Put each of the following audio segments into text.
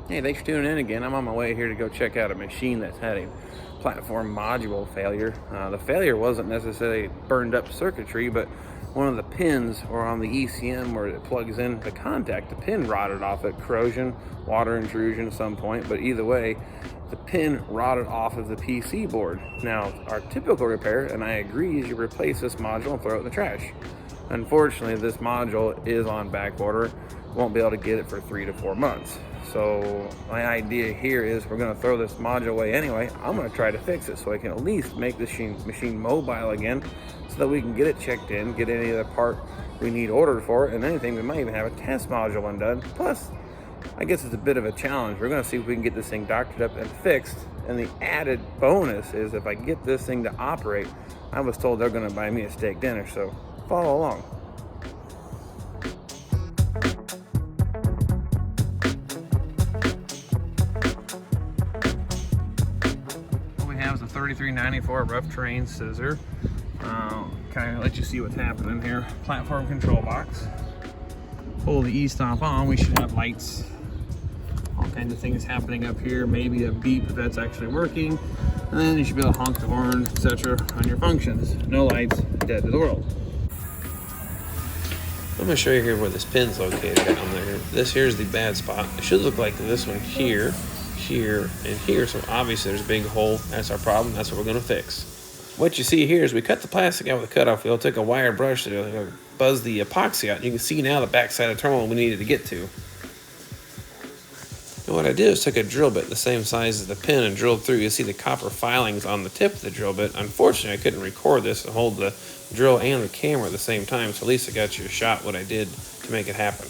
Hey, thanks for tuning in again. I'm on my way here to go check out a machine that's had a platform module failure. The failure wasn't necessarily burned up circuitry, but one of the pins, or on the ECM where it plugs in the contact, the pin rotted off it. Corrosion, water intrusion at some point, but either way, the pin rotted off of the PC board. Now, our typical repair, and I agree, is you replace this module and throw it in the trash. Unfortunately, this module is on back order. Won't be able to get it for 3 to 4 months. So my idea here is we're going to throw this module away anyway. I'm going to try to fix it so I can at least make this machine mobile again, so that we can get it checked in, get any other part we need ordered for it, and anything. We might even have a test module undone. Plus, I guess it's a bit of a challenge. We're going to see if we can get this thing doctored up and fixed. And the added bonus is if I get this thing to operate, I was told they're going to buy me a steak dinner, so follow along. What we have is a 3394 rough terrain scissor. Kind of let you see what's happening here. Platform control box. Pull the E-stop on, we should have lights. All kinds of things happening up here. Maybe a beep if that's actually working. And then you should be able to honk the horn, etc. on your functions. No lights, dead to the world. I'm going to show you here where this pin's located down there. This here's the bad spot. It should look like this one here, here, and here. So obviously there's a big hole. That's our problem. That's what we're going to fix. What you see here is we cut the plastic out with a cutoff wheel, took a wire brush to buzz the epoxy out. You can see now the backside of the terminal we needed to get to. And what I did is took a drill bit the same size as the pin and drilled through. You see the copper filings on the tip of the drill bit. Unfortunately, I couldn't record this and hold the drill and the camera at the same time, so at least I got you a shot what I did to make it happen.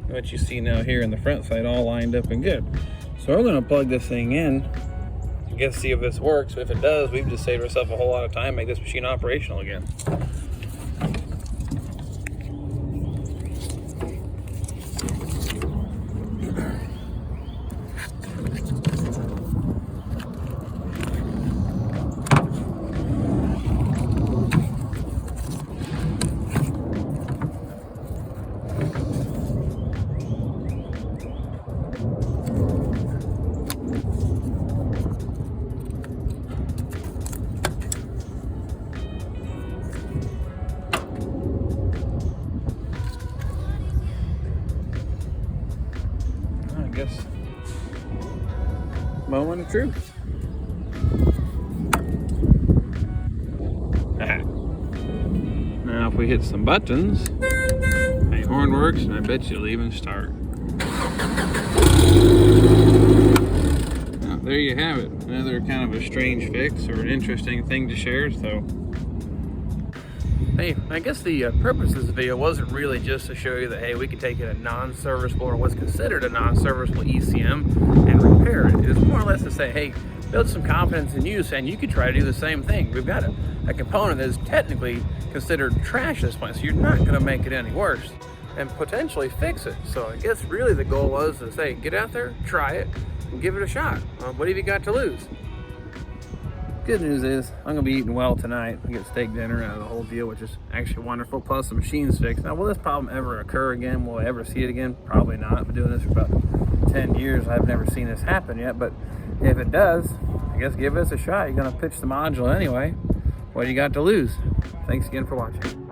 What you see now here in the front side all lined up and good. So we're going to plug this thing in, I guess, see if this works. If it does, we've just saved ourselves a whole lot of time, make this machine operational again. Guess moment of truth. Now if we hit some buttons, my horn works, and I bet you'll even start. Now there you have it, another kind of a strange fix or an interesting thing to share. So hey, I guess the purpose of this video wasn't really just to show you that, hey, we can take it a non-serviceable or what's considered a non-serviceable ECM and repair it. It is more or less to say, hey, build some confidence in you, saying you could try to do the same thing. We've got a component that is technically considered trash at this point, so you're not going to make it any worse and potentially fix it. So I guess really the goal was to say, get out there, try it, and give it a shot. What have you got to lose? Good news is I'm gonna be eating well tonight. I get steak dinner out of the whole deal, which is actually wonderful, plus the machine's fixed. Now, will this problem ever occur again? Will I ever see it again? Probably not. I've been doing this for about 10 years. I've never seen this happen yet, but if it does, I guess give us a shot. You're gonna pitch the module anyway. What do you got to lose? Thanks again for watching.